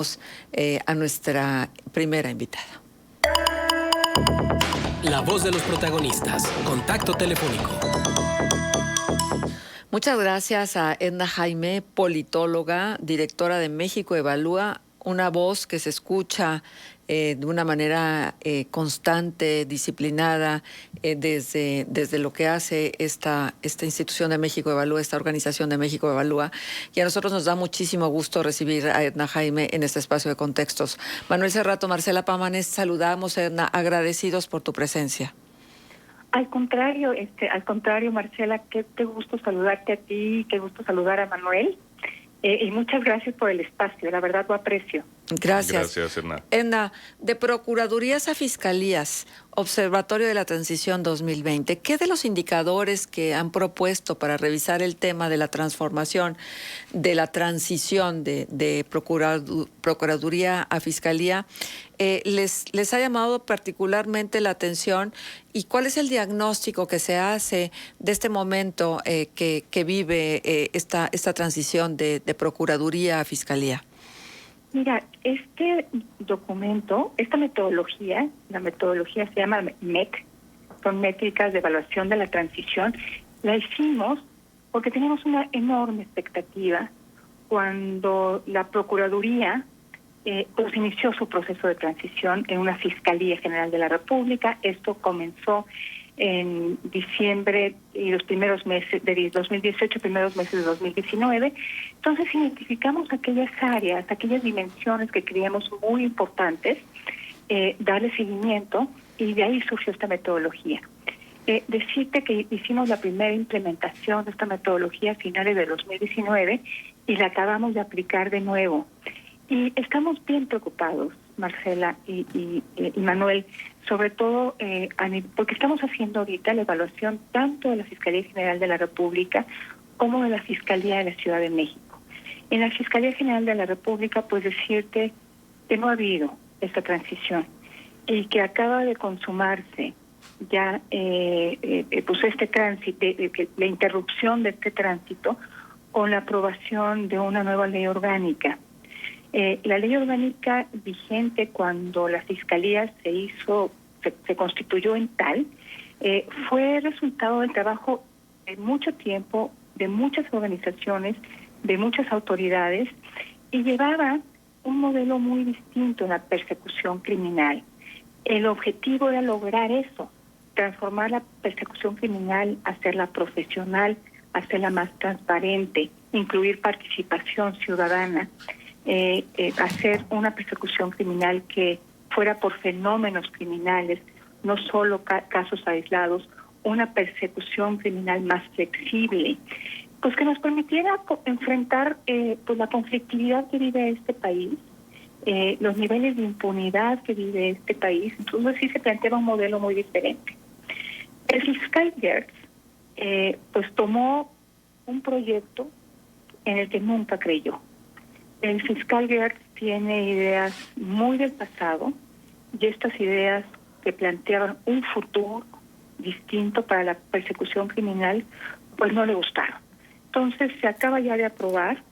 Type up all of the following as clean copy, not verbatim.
A nuestra primera invitada. La voz de los protagonistas. Contacto telefónico. Muchas gracias a Edna Jaime, politóloga, directora de México Evalúa, una voz que se escucha de una manera constante, disciplinada, desde lo que hace esta institución de México Evalúa, esta organización de México Evalúa. Y a nosotros nos da muchísimo gusto recibir a Edna Jaime en este espacio de contextos. Manuel Cerrato, Marcela Pámanes, saludamos, Edna, agradecidos por tu presencia. Al contrario, Marcela, qué gusto saludarte a ti, qué gusto saludar a Manuel. Y muchas gracias por el espacio, la verdad lo aprecio. Gracias. Gracias, Edna. Edna, de Procuradurías a Fiscalías, Observatorio de la Transición 2020, ¿qué de los indicadores que han propuesto para revisar el tema de la transformación, de la transición de Procuraduría a Fiscalía, les ha llamado particularmente la atención? ¿Y cuál es el diagnóstico que se hace de este momento que vive esta transición de Procuraduría a Fiscalía? Mira, este documento, esta metodología, la metodología se llama MET, son métricas de evaluación de la transición, la hicimos porque teníamos una enorme expectativa cuando la Procuraduría pues inició su proceso de transición en una Fiscalía General de la República. Esto comenzó en diciembre y los primeros meses de 2018, primeros meses de 2019. Entonces identificamos aquellas áreas, aquellas dimensiones que creíamos muy importantes, darle seguimiento, y de ahí surgió esta metodología. Decirte que hicimos la primera implementación de esta metodología a finales de 2019 y la acabamos de aplicar de nuevo. Y estamos bien preocupados, Marcela y Manuel, sobre todo porque estamos haciendo ahorita la evaluación tanto de la Fiscalía General de la República como de la Fiscalía de la Ciudad de México. En la Fiscalía General de la República, pues decirte que no ha habido esta transición y que acaba de consumarse ya pues este tránsito, la interrupción de este tránsito con la aprobación de una nueva ley orgánica. La ley orgánica vigente cuando la Fiscalía se constituyó en tal, fue resultado del trabajo de mucho tiempo, de muchas organizaciones, de muchas autoridades, y llevaba un modelo muy distinto en la persecución criminal. El objetivo era lograr eso, transformar la persecución criminal, hacerla profesional, hacerla más transparente, incluir participación ciudadana, hacer una persecución criminal que fuera por fenómenos criminales, no solo casos aislados, una persecución criminal más flexible, pues que nos permitiera enfrentar pues la conflictividad que vive este país, los niveles de impunidad que vive este país. Entonces sí se planteaba un modelo muy diferente. El fiscal Gertz pues tomó un proyecto en el que nunca creyó. El fiscal Gertz tiene ideas muy del pasado, y estas ideas que planteaban un futuro distinto para la persecución criminal, pues no le gustaron. Entonces se acaba ya de aprobar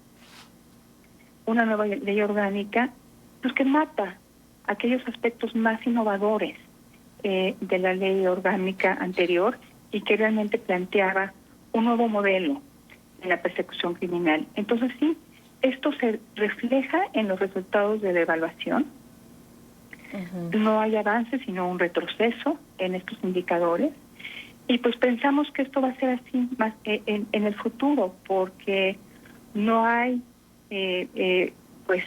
una nueva ley orgánica, pues que mata aquellos aspectos más innovadores de la ley orgánica anterior y que realmente planteaba un nuevo modelo en la persecución criminal. Entonces sí, esto se refleja en los resultados de la evaluación. Uh-huh. No hay avance, sino un retroceso en estos indicadores. Y pues pensamos que esto va a ser así más en el futuro, porque no hay pues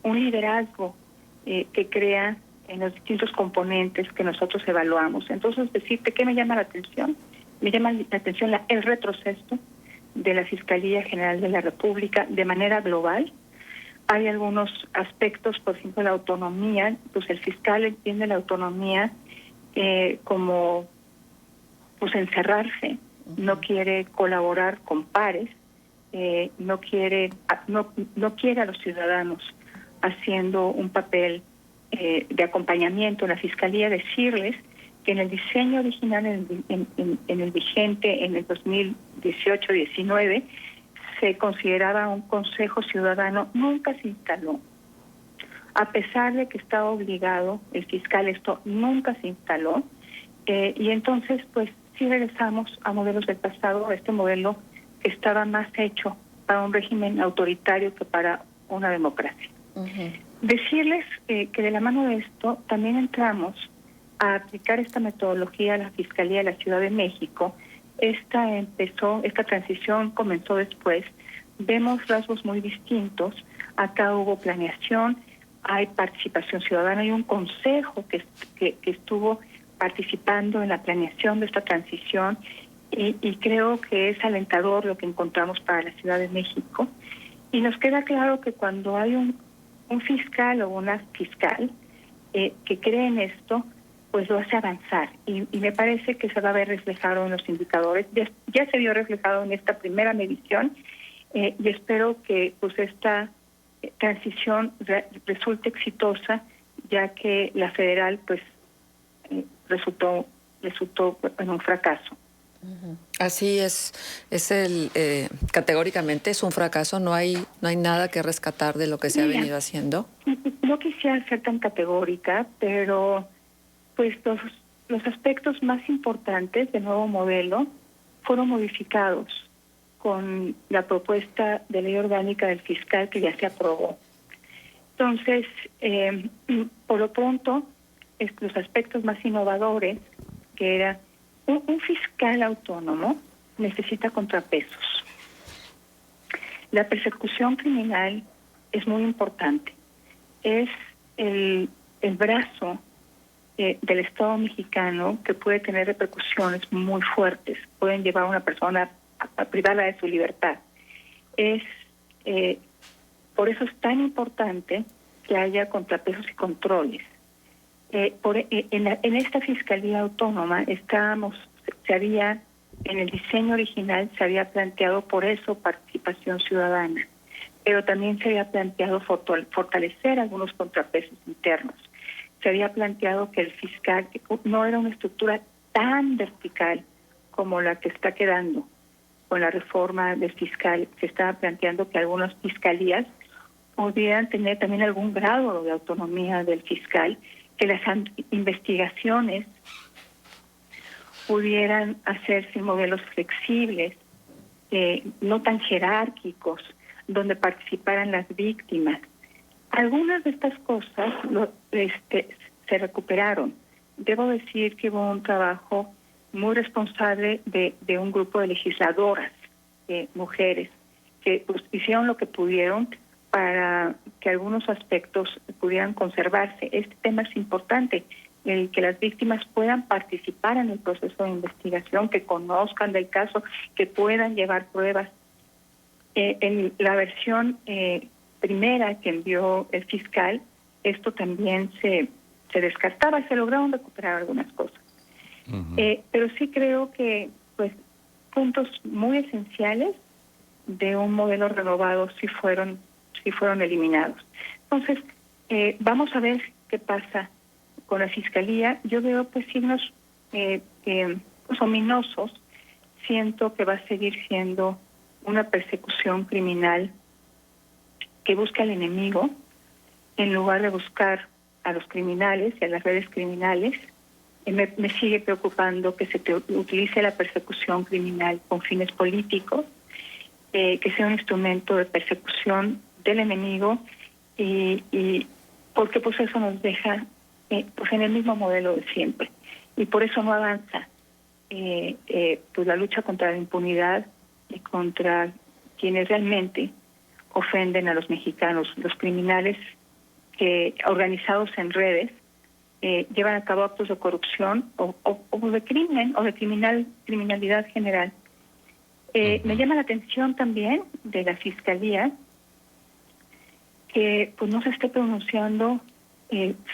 un liderazgo que crea en los distintos componentes que nosotros evaluamos. Entonces, decirte qué me llama la atención. Me llama la atención el retroceso de la Fiscalía General de la República de manera global. Hay algunos aspectos, por ejemplo, la autonomía, pues el fiscal entiende la autonomía como pues encerrarse, no quiere colaborar con pares, no quiere a los ciudadanos haciendo un papel de acompañamiento en la Fiscalía, decirles que en el diseño original, en el vigente, en el 2018-19, se consideraba un consejo ciudadano, nunca se instaló. A pesar de que estaba obligado el fiscal, esto nunca se instaló. Y entonces, pues sí regresamos a modelos del pasado, a este modelo que estaba más hecho para un régimen autoritario que para una democracia. Decirles que de la mano de esto también entramos a aplicar esta metodología a la Fiscalía de la Ciudad de México. Esta transición comenzó después. Vemos rasgos muy distintos. Acá hubo planeación, hay participación ciudadana, hay un consejo que estuvo participando en la planeación de esta transición y creo que es alentador lo que encontramos para la Ciudad de México. Y nos queda claro que cuando hay un fiscal o una fiscal que cree en esto, pues lo hace avanzar. Y me parece que se va a ver reflejado en los indicadores. Ya se vio reflejado en esta primera medición y espero que pues esta transición resulte exitosa, ya que la federal pues resultó en un fracaso. Así es categóricamente es un fracaso, no hay nada que rescatar de lo que se ha venido haciendo. No quisiera ser tan categórica, pero pues los aspectos más importantes del nuevo modelo fueron modificados con la propuesta de ley orgánica del fiscal que ya se aprobó. Entonces, por lo pronto, los aspectos más innovadores, que era un fiscal autónomo, necesita contrapesos. La persecución criminal es muy importante. Es el brazo del Estado mexicano que puede tener repercusiones muy fuertes. Pueden llevar a una persona a privarla de su libertad. Por eso es tan importante que haya contrapesos y controles. En esta Fiscalía Autónoma en el diseño original se había planteado por eso participación ciudadana, pero también se había planteado fortalecer algunos contrapesos internos. Se había planteado que el fiscal no era una estructura tan vertical como la que está quedando con la reforma del fiscal. Se estaba planteando que algunas fiscalías pudieran tener también algún grado de autonomía del fiscal, que las investigaciones pudieran hacerse en modelos flexibles, no tan jerárquicos, donde participaran las víctimas. Algunas de estas cosas se recuperaron. Debo decir que hubo un trabajo muy responsable de un grupo de legisladoras, mujeres, que pues, hicieron lo que pudieron para que algunos aspectos pudieran conservarse. Este tema es importante, el que las víctimas puedan participar en el proceso de investigación, que conozcan del caso, que puedan llevar pruebas. En la versión primera que envió el fiscal, esto también se descartaba, se lograron recuperar algunas cosas. Pero sí creo que pues puntos muy esenciales de un modelo renovado sí fueron eliminados. Entonces, vamos a ver qué pasa con la Fiscalía. Yo veo pues signos pues, ominosos. Siento que va a seguir siendo una persecución criminal que busca al enemigo en lugar de buscar a los criminales y a las redes criminales. Me sigue preocupando que se utilice la persecución criminal con fines políticos, que sea un instrumento de persecución del enemigo y porque pues eso nos deja pues en el mismo modelo de siempre y por eso no avanza pues la lucha contra la impunidad y contra quienes realmente ofenden a los mexicanos. Los criminales que organizados en redes llevan a cabo actos de corrupción o de crimen o de criminalidad general. Me llama la atención también de la Fiscalía que pues no se esté pronunciando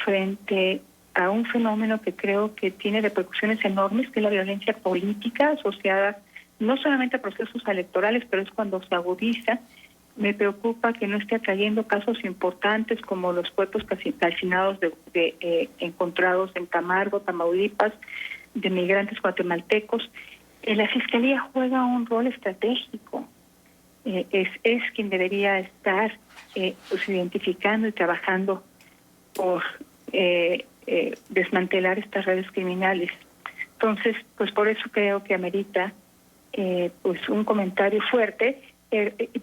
frente a un fenómeno que creo que tiene repercusiones enormes, que es la violencia política asociada no solamente a procesos electorales, pero es cuando se agudiza. Me preocupa que no esté atrayendo casos importantes como los cuerpos calcinados encontrados en Camargo, Tamaulipas, de migrantes guatemaltecos. La Fiscalía juega un rol estratégico. Es quien debería estar pues identificando y trabajando por desmantelar estas redes criminales. Entonces, pues por eso creo que amerita pues un comentario fuerte,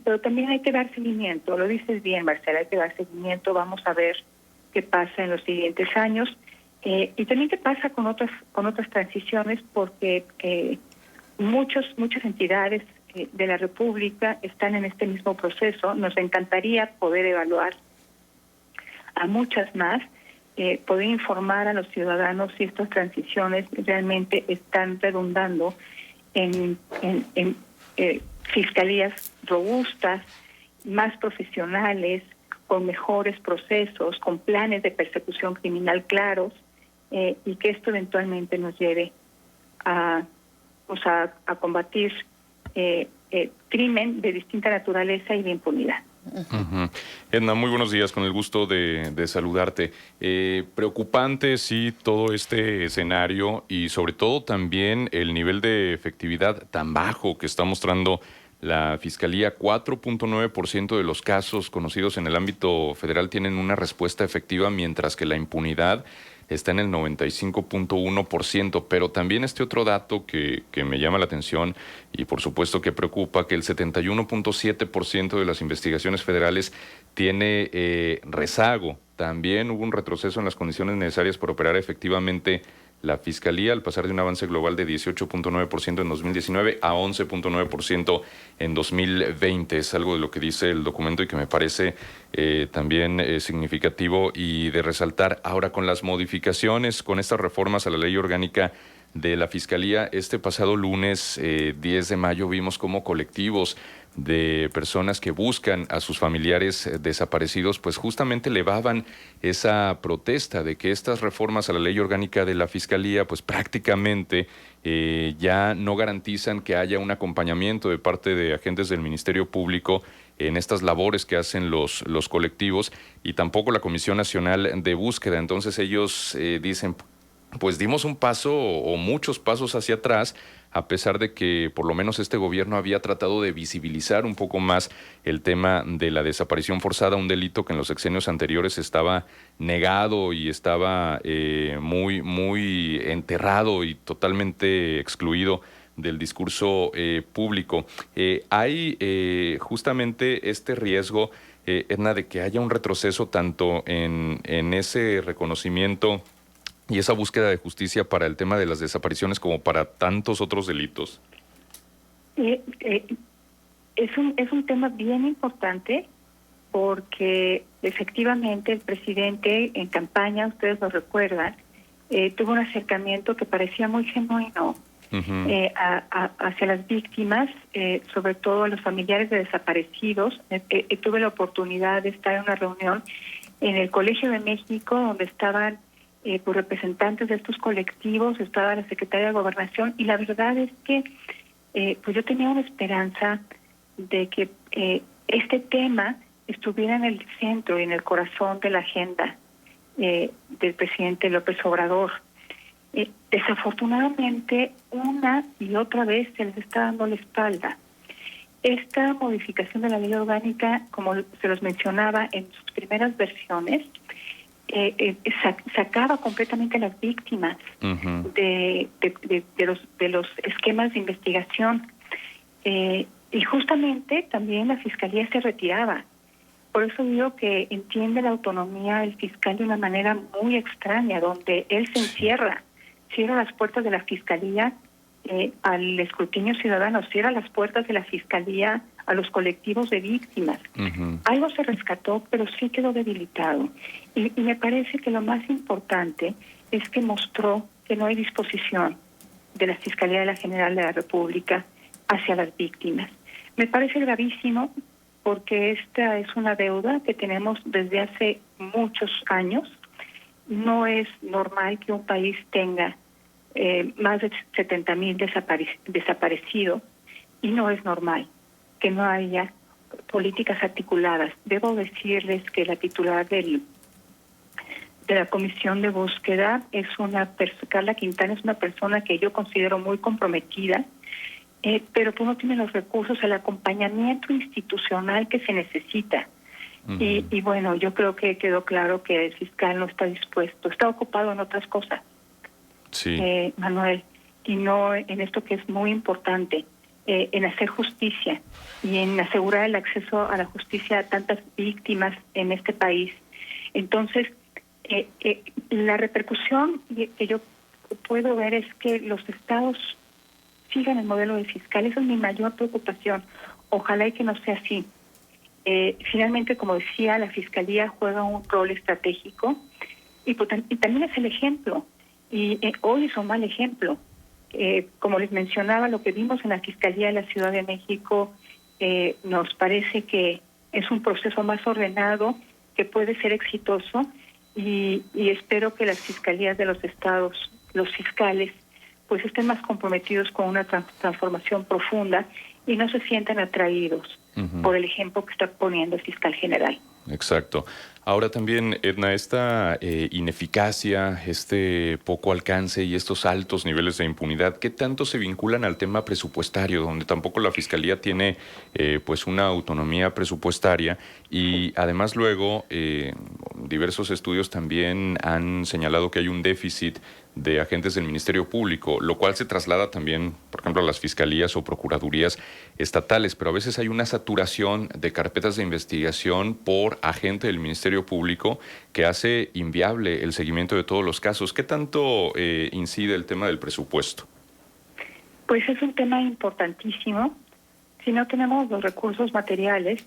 pero también hay que dar seguimiento. Lo dices bien, Marcela, hay que dar seguimiento. Vamos a ver qué pasa en los siguientes años y también qué pasa con otras transiciones, porque muchas entidades de la República están en este mismo proceso. Nos encantaría poder evaluar a muchas más, poder informar a los ciudadanos si estas transiciones realmente están redundando en fiscalías robustas, más profesionales, con mejores procesos, con planes de persecución criminal claros, y que esto eventualmente nos lleve a combatir crimen de distinta naturaleza y de impunidad. Uh-huh. Edna, muy buenos días, con el gusto de saludarte. Preocupante, sí, todo este escenario y sobre todo también el nivel de efectividad tan bajo que está mostrando la Fiscalía. 4.9% de los casos conocidos en el ámbito federal tienen una respuesta efectiva, mientras que la impunidad está en el 95.1%, pero también este otro dato que me llama la atención y por supuesto que preocupa, que el 71.7% de las investigaciones federales tiene rezago. También hubo un retroceso en las condiciones necesarias para operar efectivamente la Fiscalía, al pasar de un avance global de 18.9% en 2019 a 11.9% en 2020. Es algo de lo que dice el documento y que me parece también significativo y de resaltar. Ahora, con las modificaciones, con estas reformas a la ley orgánica de la Fiscalía, este pasado lunes 10 de mayo vimos cómo colectivos de personas que buscan a sus familiares desaparecidos, pues justamente elevaban esa protesta de que estas reformas a la ley orgánica de la Fiscalía, pues prácticamente ya no garantizan que haya un acompañamiento de parte de agentes del Ministerio Público en estas labores que hacen los colectivos, y tampoco la Comisión Nacional de Búsqueda. Entonces ellos dicen, pues dimos un paso o muchos pasos hacia atrás, a pesar de que por lo menos este gobierno había tratado de visibilizar un poco más el tema de la desaparición forzada, un delito que en los sexenios anteriores estaba negado y estaba muy enterrado y totalmente excluido del discurso público. Hay justamente este riesgo, Edna, de que haya un retroceso tanto en ese reconocimiento y esa búsqueda de justicia para el tema de las desapariciones como para tantos otros delitos. Es un tema bien importante, porque efectivamente el presidente en campaña, ustedes lo recuerdan, tuvo un acercamiento que parecía muy genuino hacia las víctimas, sobre todo a los familiares de desaparecidos. Tuve la oportunidad de estar en una reunión en el Colegio de México, donde estaban por representantes de estos colectivos, estaba la secretaria de Gobernación, y la verdad es que pues yo tenía una esperanza de que este tema estuviera en el centro y en el corazón de la agenda del presidente López Obrador. Desafortunadamente, una y otra vez se les está dando la espalda. Esta modificación de la ley orgánica, como se los mencionaba en sus primeras versiones, sacaba completamente a las víctimas de los esquemas de investigación, y justamente también la Fiscalía se retiraba. Por eso digo que entiende la autonomía del fiscal de una manera muy extraña, donde él se cierra las puertas de la Fiscalía al escrutinio ciudadano, cierra las puertas de la Fiscalía a los colectivos de víctimas. Algo se rescató, pero sí quedó debilitado. Y me parece que lo más importante es que mostró que no hay disposición de la Fiscalía de la General de la República hacia las víctimas. Me parece gravísimo, porque esta es una deuda que tenemos desde hace muchos años. No es normal que un país tenga más de 70,000 desaparecidos, y no es normal que no haya políticas articuladas. Debo decirles que la titular de la Comisión de Búsqueda es Carla Quintana, es una persona que yo considero muy comprometida, pero pues no tiene los recursos, el acompañamiento institucional que se necesita. Ujú. Y bueno, yo creo que quedó claro que el fiscal no está dispuesto, está ocupado en otras cosas, Sí. Manuel, y no en esto que es muy importante, en hacer justicia y en asegurar el acceso a la justicia a tantas víctimas en este país. Entonces, la repercusión que yo puedo ver es que los estados sigan el modelo de fiscal. Esa es mi mayor preocupación. Ojalá y que no sea así. Finalmente, como decía, la Fiscalía juega un rol estratégico y también es el ejemplo. Y hoy es un mal ejemplo. Como les mencionaba, lo que vimos en la Fiscalía de la Ciudad de México nos parece que es un proceso más ordenado, que puede ser exitoso, y espero que las fiscalías de los estados, los fiscales, pues estén más comprometidos con una transformación profunda y no se sientan atraídos por el ejemplo que está poniendo el fiscal general. Exacto. Ahora también, Edna, esta ineficacia, este poco alcance y estos altos niveles de impunidad, ¿qué tanto se vinculan al tema presupuestario, donde tampoco la Fiscalía tiene pues una autonomía presupuestaria? Y además luego diversos estudios también han señalado que hay un déficit de agentes del Ministerio Público, lo cual se traslada también, por ejemplo, a las fiscalías o procuradurías estatales, pero a veces hay una saturación de carpetas de investigación por agente del Ministerio Público que hace inviable el seguimiento de todos los casos. ¿Qué tanto incide el tema del presupuesto? Pues es un tema importantísimo. Si no tenemos los recursos materiales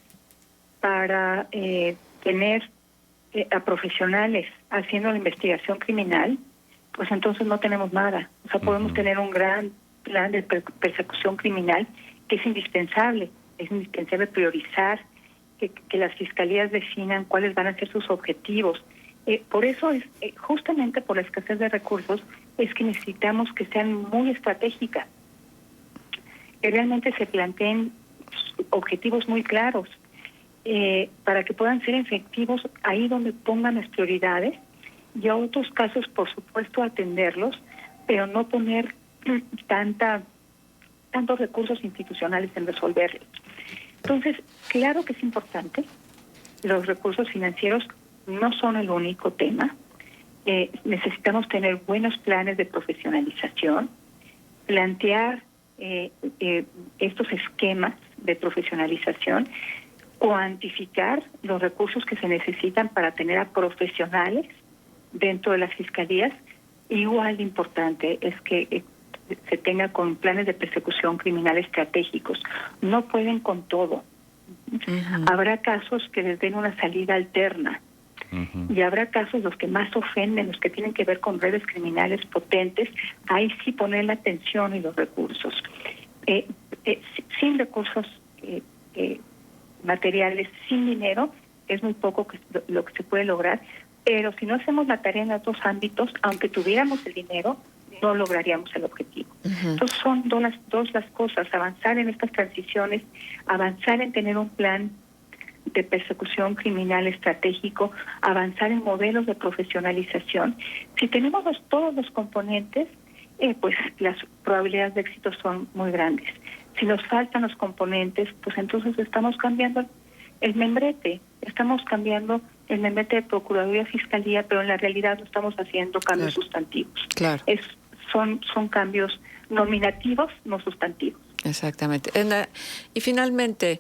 para tener a profesionales haciendo la investigación criminal, pues entonces no tenemos nada. O sea, podemos tener un gran plan de persecución criminal que es indispensable. Es indispensable priorizar, que las fiscalías definan cuáles van a ser sus objetivos. Por eso, es justamente por la escasez de recursos, es que necesitamos que sean muy estratégicas, que realmente se planteen objetivos muy claros, para que puedan ser efectivos ahí donde pongan las prioridades, y a otros casos, por supuesto, atenderlos, pero no poner tantos recursos institucionales en resolverlos. Entonces, claro que es importante. Los recursos financieros no son el único tema. Necesitamos tener buenos planes de profesionalización, plantear estos esquemas de profesionalización, cuantificar los recursos que se necesitan para tener a profesionales dentro de las fiscalías. Igual de importante es que se tenga con planes de persecución criminal estratégicos. No pueden con todo. Habrá casos que les den una salida alterna. Y habrá casos, los que más ofenden, los que tienen que ver con redes criminales potentes, ahí sí poner la atención y los recursos. Sin recursos materiales, sin dinero, es muy poco lo que se puede lograr, pero si no hacemos la tarea en otros ámbitos, aunque tuviéramos el dinero, no lograríamos el objetivo. Entonces son dos las cosas: avanzar en estas transiciones, avanzar en tener un plan de persecución criminal estratégico, avanzar en modelos de profesionalización. Si tenemos todos los componentes, pues las probabilidades de éxito son muy grandes. Si nos faltan los componentes, pues entonces estamos cambiando el membrete, de Procuraduría Fiscalía, pero en la realidad no estamos haciendo cambios sustantivos. Claro. Son cambios nominativos, no sustantivos. Exactamente. Y finalmente,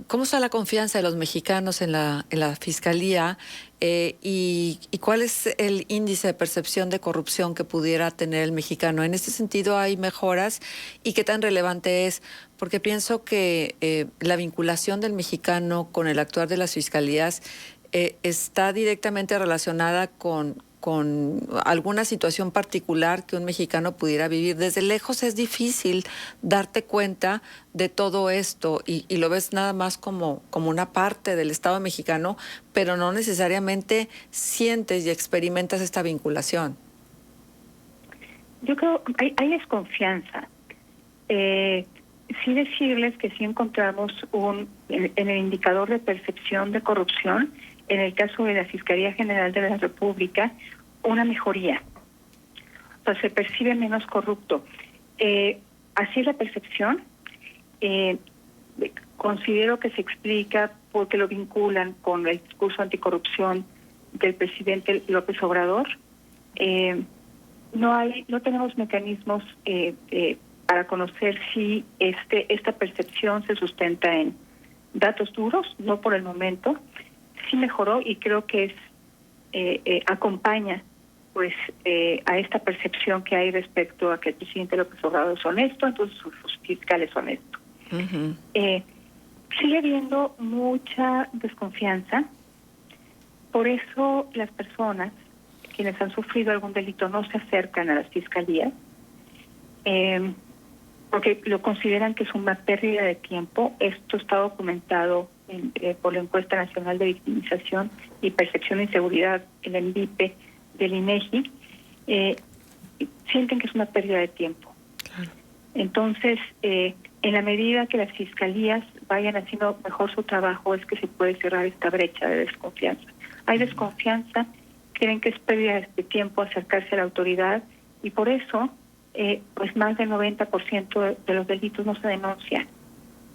¿cómo está la confianza de los mexicanos en la Fiscalía y cuál es el índice de percepción de corrupción que pudiera tener el mexicano? En este sentido, ¿hay mejoras? ¿Y qué tan relevante es? Porque pienso que la vinculación del mexicano con el actuar de las fiscalías está directamente relacionada con alguna situación particular que un mexicano pudiera vivir. Desde lejos es difícil darte cuenta de todo esto y lo ves nada más como una parte del Estado mexicano, pero no necesariamente sientes y experimentas esta vinculación. Yo creo que hay desconfianza. Sí decirles que sí encontramos en el indicador de percepción de corrupción, en el caso de la Fiscalía General de la República, una mejoría. O sea, se percibe menos corrupto. Así es la percepción. Considero que se explica porque lo vinculan con el discurso anticorrupción del presidente López Obrador. No tenemos mecanismos para conocer si esta percepción se sustenta en datos duros, no por el momento. Sí mejoró y creo que acompaña pues a esta percepción que hay respecto a que el presidente López Obrador es honesto, entonces sus fiscales son honestos. Ujú. Sigue habiendo mucha desconfianza, por eso las personas quienes han sufrido algún delito no se acercan a las fiscalías, porque lo consideran que es una pérdida de tiempo. Esto está documentado por la Encuesta Nacional de Victimización y Percepción de Inseguridad, el ENVIPE del INEGI. Sienten que es una pérdida de tiempo. Claro. Entonces, en la medida que las fiscalías vayan haciendo mejor su trabajo, es que se puede cerrar esta brecha de desconfianza. Hay desconfianza, creen que es pérdida de tiempo acercarse a la autoridad y por eso, pues más del 90% de los delitos no se denuncian.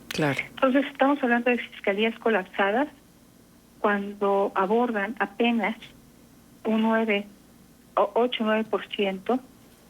Claro. Entonces, estamos hablando de fiscalías colapsadas cuando abordan apenas un 8-9%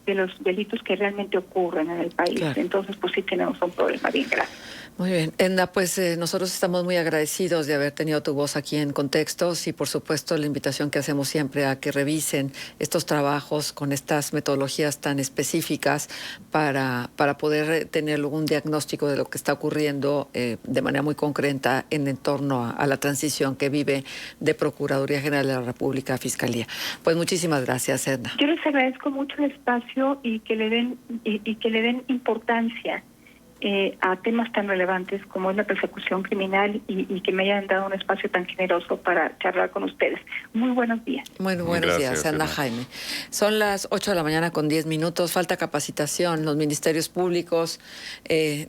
de los delitos que realmente ocurren en el país. Claro. Entonces, pues sí tenemos un problema bien grave. Muy bien. Edna, pues nosotros estamos muy agradecidos de haber tenido tu voz aquí en Contextos y por supuesto la invitación que hacemos siempre a que revisen estos trabajos con estas metodologías tan específicas para poder tener un diagnóstico de lo que está ocurriendo de manera muy concreta en torno a la transición que vive de Procuraduría General de la República a Fiscalía. Pues muchísimas gracias, Edna. Yo les agradezco mucho el espacio y que le den importancia a temas tan relevantes como es la persecución criminal y que me hayan dado un espacio tan generoso para charlar con ustedes. Muy buenos días. Muy buenos Gracias, días, Edna Edna. Jaime. Son las 8 de la mañana con 10 minutos. Falta capacitación. Los ministerios públicos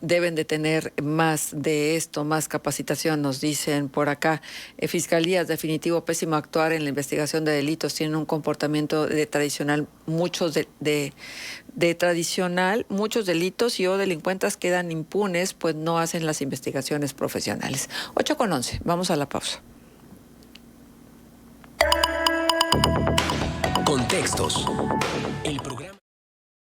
deben de tener más de esto, más capacitación, nos dicen por acá. Fiscalías, definitivo, pésimo actuar en la investigación de delitos. Tienen un comportamiento tradicional, muchos muchos delitos y delincuentes quedan impunes, pues no hacen las investigaciones profesionales. 8:11. Vamos a la pausa. Contextos. El programa